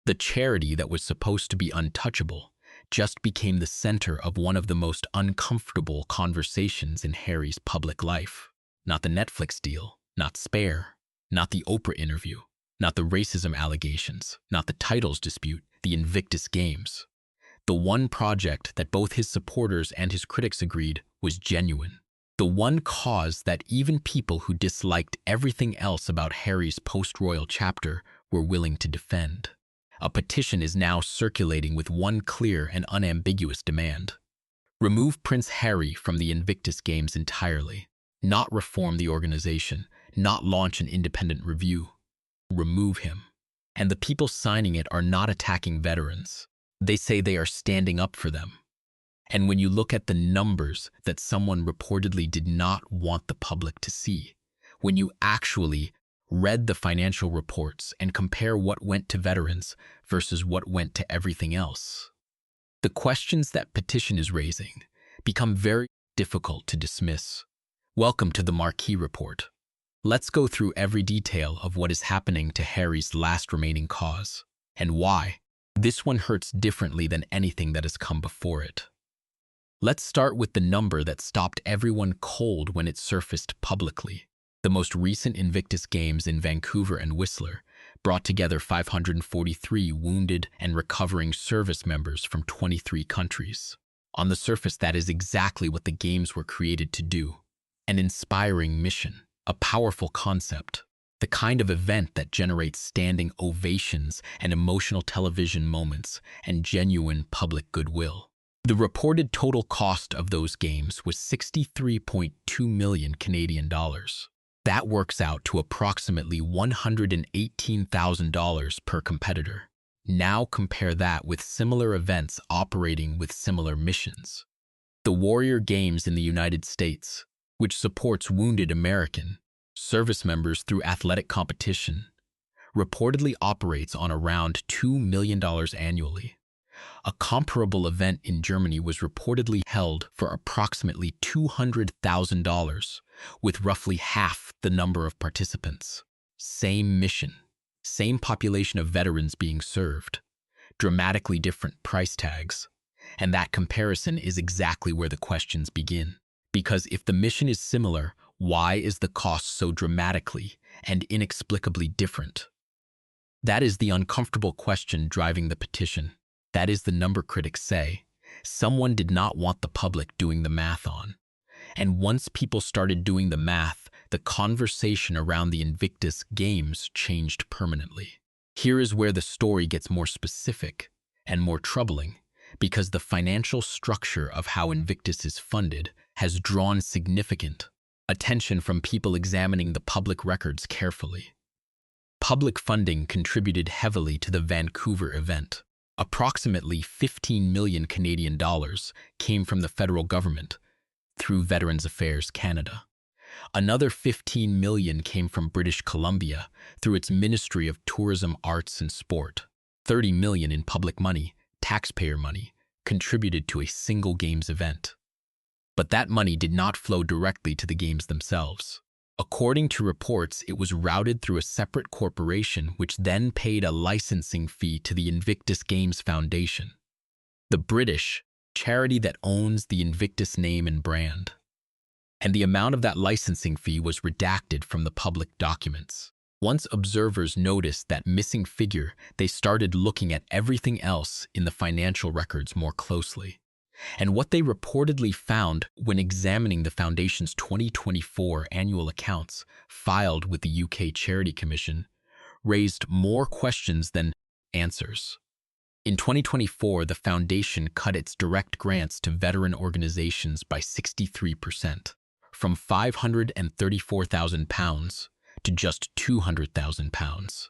The charity that was supposed to be untouchable just became the center of one of the most uncomfortable conversations in Harry's public life. Not the Netflix deal, not Spare, not the Oprah interview, not the racism allegations, not the titles dispute, the Invictus Games. The one project that both his supporters and his critics agreed was genuine. The one cause that even people who disliked everything else about Harry's post-royal chapter were willing to defend. A petition is now circulating with one clear and unambiguous demand. Remove Prince Harry from the Invictus Games entirely. Not reform the organization, not launch an independent review. Remove him. And the people signing it are not attacking veterans. They say they are standing up for them. And when you look at the numbers that someone reportedly did not want the public to see, when you actually read the financial reports and compare what went to veterans versus what went to everything else, the questions that Petition is raising become very difficult to dismiss. Welcome to the Marquee Report. Let's go through every detail of what is happening to Harry's last remaining cause, and why this one hurts differently than anything that has come before it. Let's start with the number that stopped everyone cold when it surfaced publicly. The most recent Invictus Games in Vancouver and Whistler brought together 543 wounded and recovering service members from 23 countries. On the surface, that is exactly what the Games were created to do. An inspiring mission, a powerful concept, the kind of event that generates standing ovations and emotional television moments and genuine public goodwill. The reported total cost of those games was $63.2 million Canadian dollars. That works out to approximately $118,000 per competitor. Now compare that with similar events operating with similar missions. The Warrior Games in the United States, which supports wounded American service members through athletic competition, reportedly operates on around $2 million annually. A comparable event in Germany was reportedly held for approximately $200,000, with roughly half the number of participants. Same mission, same population of veterans being served, dramatically different price tags. And that comparison is exactly where the questions begin. Because if the mission is similar, why is the cost so dramatically and inexplicably different? That is the uncomfortable question driving the petition. That is the number critics say someone did not want the public doing the math on. And once people started doing the math, the conversation around the Invictus Games changed permanently. Here is where the story gets more specific and more troubling, because the financial structure of how Invictus is funded has drawn significant attention from people examining the public records carefully. Public funding contributed heavily to the Vancouver event. Approximately 15 million Canadian dollars came from the federal government through Veterans Affairs Canada. Another 15 million came from British Columbia through its Ministry of Tourism, Arts and Sport. 30 million in public money, taxpayer money, contributed to a single Games event. But that money did not flow directly to the Games themselves. According to reports, it was routed through a separate corporation which then paid a licensing fee to the Invictus Games Foundation, the British charity that owns the Invictus name and brand. And the amount of that licensing fee was redacted from the public documents. Once observers noticed that missing figure, they started looking at everything else in the financial records more closely. And what they reportedly found when examining the Foundation's 2024 annual accounts filed with the UK Charity Commission raised more questions than answers. In 2024, the Foundation cut its direct grants to veteran organizations by 63%, from £534,000 to just £200,000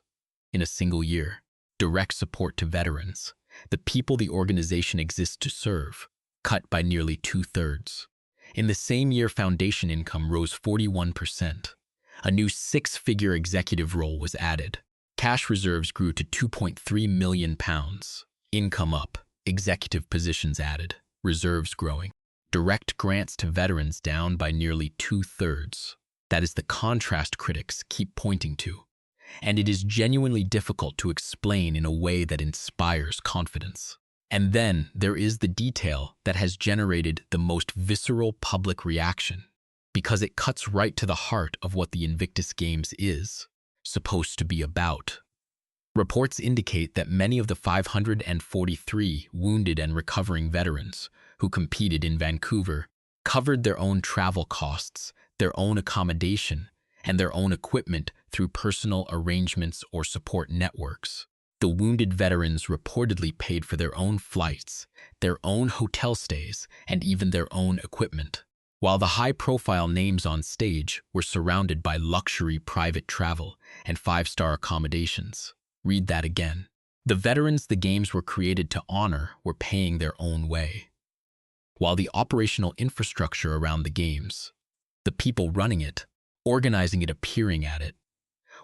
in a single year. Direct support to veterans, the people the organization exists to serve, cut by nearly 2/3. In the same year, Foundation income rose 41%. A new 6-figure executive role was added. Cash reserves grew to £2.3 million. Income up, executive positions added, reserves growing. Direct grants to veterans down by nearly 2/3. That is the contrast critics keep pointing to. and it is genuinely difficult to explain in a way that inspires confidence. And then there is the detail that has generated the most visceral public reaction, because it cuts right to the heart of what the Invictus Games is supposed to be about. Reports indicate that many of the 543 wounded and recovering veterans who competed in Vancouver covered their own travel costs, their own accommodation, and their own equipment through personal arrangements or support networks. The wounded veterans reportedly paid for their own flights, their own hotel stays, and even their own equipment, while the high-profile names on stage were surrounded by luxury private travel and five-star accommodations. Read that again. The veterans the Games were created to honor were paying their own way, while the operational infrastructure around the Games, the people running it, organizing it, appearing at it,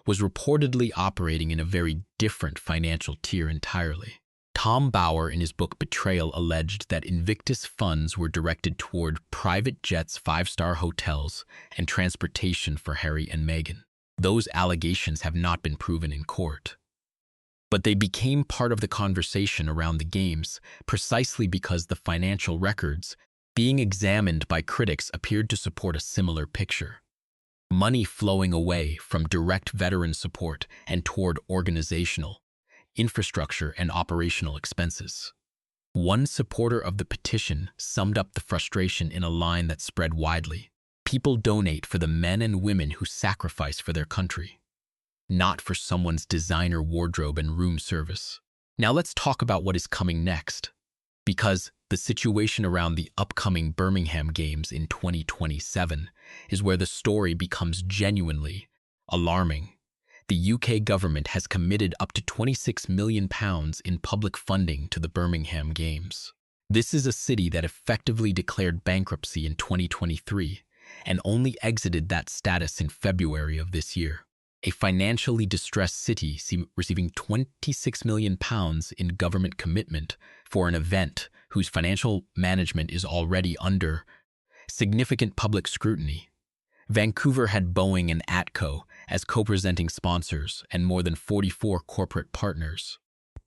was reportedly operating in a very different financial tier entirely. Tom Bauer, in his book Betrayal, alleged that Invictus funds were directed toward private jets, five-star hotels, and transportation for Harry and Meghan. Those allegations have not been proven in court, but they became part of the conversation around the Games precisely because the financial records being examined by critics appeared to support a similar picture. Money flowing away from direct veteran support and toward organizational, infrastructure, and operational expenses. One supporter of the petition summed up the frustration in a line that spread widely. People donate for the men and women who sacrifice for their country, not for someone's designer wardrobe and room service. Now let's talk about what is coming next, because the situation around the upcoming Birmingham Games in 2027 is where the story becomes genuinely alarming. The UK government has committed up to £26 million in public funding to the Birmingham Games. This is a city that effectively declared bankruptcy in 2023 and only exited that status in February of this year. A financially distressed city receiving £26 million in government commitment for an event whose financial management is already under significant public scrutiny. Vancouver had Boeing and Atco as co-presenting sponsors and more than 44 corporate partners.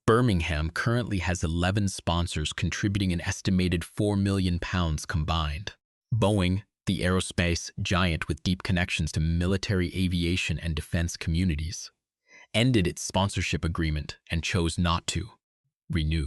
Birmingham currently has 11 sponsors contributing an estimated £4 million combined. Boeing, the aerospace giant with deep connections to military aviation and defense communities, ended its sponsorship agreement and chose not to renew.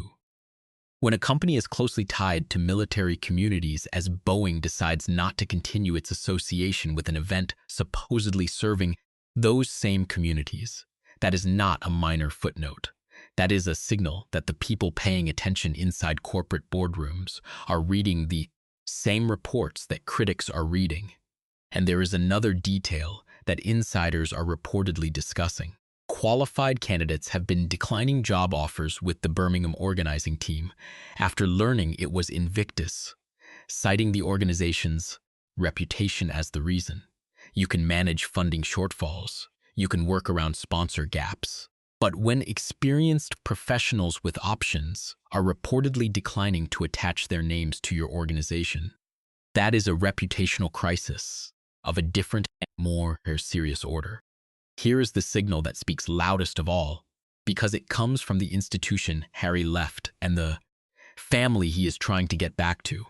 When a company is closely tied to military communities as Boeing decides not to continue its association with an event supposedly serving those same communities, that is not a minor footnote. That is a signal that the people paying attention inside corporate boardrooms are reading the same reports that critics are reading. And there is another detail that insiders are reportedly discussing. Qualified candidates have been declining job offers with the Birmingham organizing team after learning it was Invictus, citing the organization's reputation as the reason. You can manage funding shortfalls. You can work around sponsor gaps. But when experienced professionals with options are reportedly declining to attach their names to your organization, that is a reputational crisis of a different and more serious order. Here is the signal that speaks loudest of all, because it comes from the institution Harry left and the family he is trying to get back to.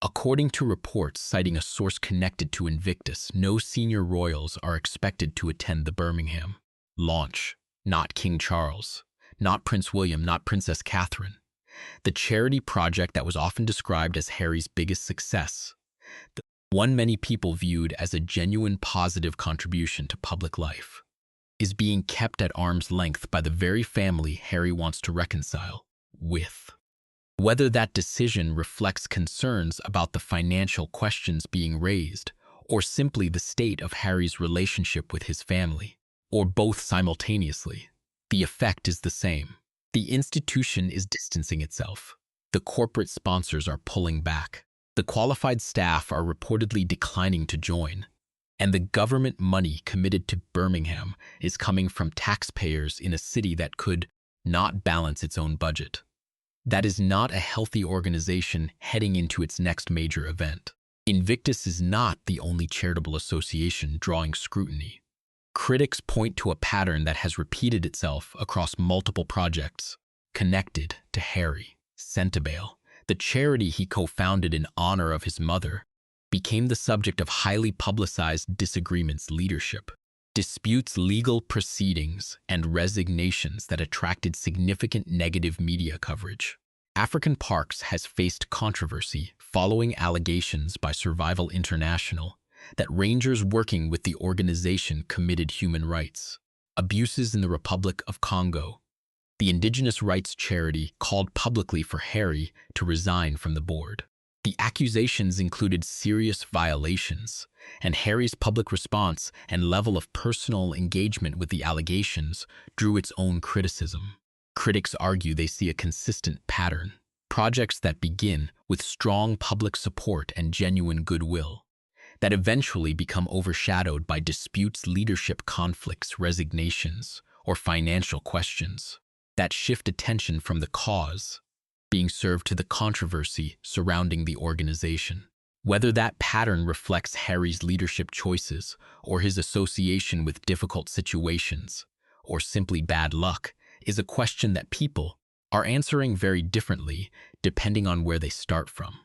According to reports citing a source connected to Invictus, no senior royals are expected to attend the Birmingham launch. Not King Charles, not Prince William, not Princess Catherine. The charity project that was often described as Harry's biggest success, the one many people viewed as a genuine positive contribution to public life, is being kept at arm's length by the very family Harry wants to reconcile with. Whether that decision reflects concerns about the financial questions being raised, or simply the state of Harry's relationship with his family, or both simultaneously, the effect is the same. The institution is distancing itself. The corporate sponsors are pulling back. The qualified staff are reportedly declining to join. And the government money committed to Birmingham is coming from taxpayers in a city that could not balance its own budget. That is not a healthy organization heading into its next major event. Invictus is not the only charitable association drawing scrutiny. Critics point to a pattern that has repeated itself across multiple projects connected to Harry. Centibale, the charity he co-founded in honor of his mother, became the subject of highly publicized disagreements leadership, disputes, legal proceedings, and resignations that attracted significant negative media coverage. African Parks has faced controversy following allegations by Survival International that rangers working with the organization committed human rights abuses in the Republic of Congo. The indigenous rights charity called publicly for Harry to resign from the board. The accusations included serious violations, and Harry's public response and level of personal engagement with the allegations drew its own criticism. Critics argue they see a consistent pattern: projects that begin with strong public support and genuine goodwill, that eventually become overshadowed by disputes, leadership conflicts, resignations, or financial questions, that shift attention from the cause being served to the controversy surrounding the organization. Whether that pattern reflects Harry's leadership choices or his association with difficult situations, or simply bad luck, is a question that people are answering very differently depending on where they start from.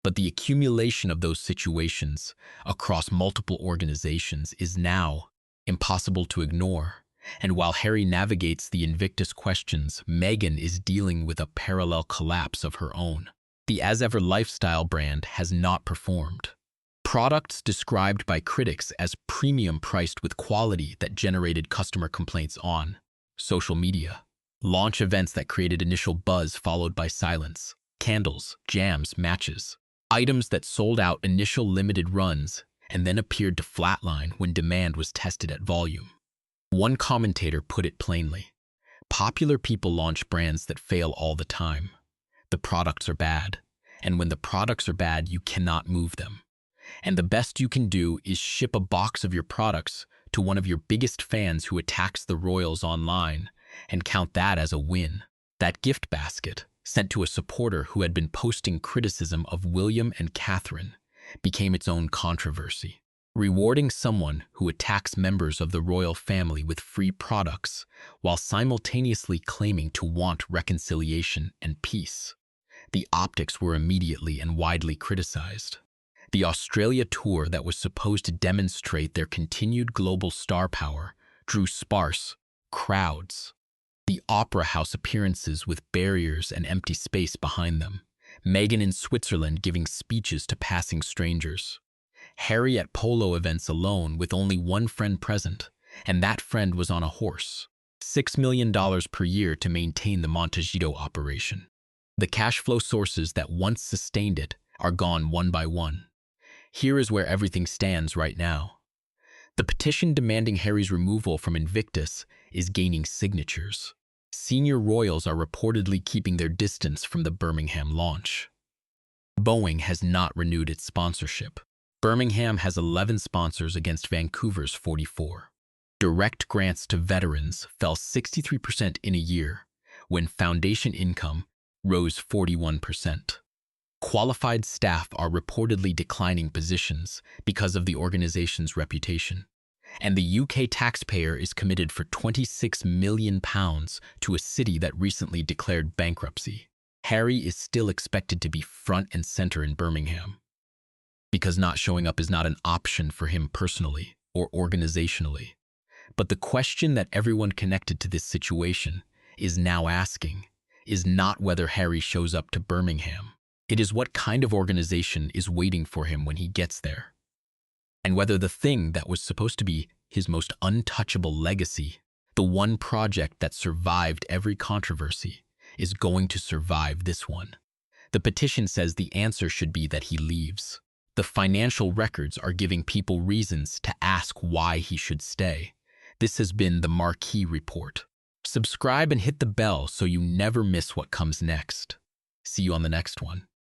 But the accumulation of those situations across multiple organizations is now impossible to ignore. And while Harry navigates the Invictus questions, Meghan is dealing with a parallel collapse of her own. The As Ever lifestyle brand has not performed. Products described by critics as premium priced with quality that generated customer complaints on social media. Launch events that created initial buzz followed by silence. Candles, jams, matches. Items that sold out initial limited runs and then appeared to flatline when demand was tested at volume. One commentator put it plainly: popular people launch brands that fail all the time. The products are bad, and when the products are bad, you cannot move them. And the best you can do is ship a box of your products to one of your biggest fans who attacks the royals online and count that as a win. That gift basket, sent to a supporter who had been posting criticism of William and Catherine, became its own controversy. Rewarding someone who attacks members of the royal family with free products while simultaneously claiming to want reconciliation and peace. The optics were immediately and widely criticized. The Australia tour that was supposed to demonstrate their continued global star power drew sparse crowds. The opera house appearances with barriers and empty space behind them. Meghan in Switzerland giving speeches to passing strangers. Harry at polo events alone with only one friend present, and that friend was on a horse. $6 million per year to maintain the Montecito operation. The cash flow sources that once sustained it are gone one by one. Here is where everything stands right now. The petition demanding Harry's removal from Invictus is gaining signatures. Senior royals are reportedly keeping their distance from the Birmingham launch. Boeing has not renewed its sponsorship. Birmingham has 11 sponsors against Vancouver's 44. Direct grants to veterans fell 63% in a year, when foundation income rose 41%. Qualified staff are reportedly declining positions because of the organization's reputation. And the UK taxpayer is committed for £26 million to a city that recently declared bankruptcy. Harry is still expected to be front and center in Birmingham, because not showing up is not an option for him personally or organizationally. But the question that everyone connected to this situation is now asking is not whether Harry shows up to Birmingham. It is what kind of organization is waiting for him when he gets there. And whether the thing that was supposed to be his most untouchable legacy, the one project that survived every controversy, is going to survive this one. The petition says the answer should be that he leaves. The financial records are giving people reasons to ask why he should stay. This has been the Marquee Report. Subscribe and hit the bell so you never miss what comes next. See you on the next one.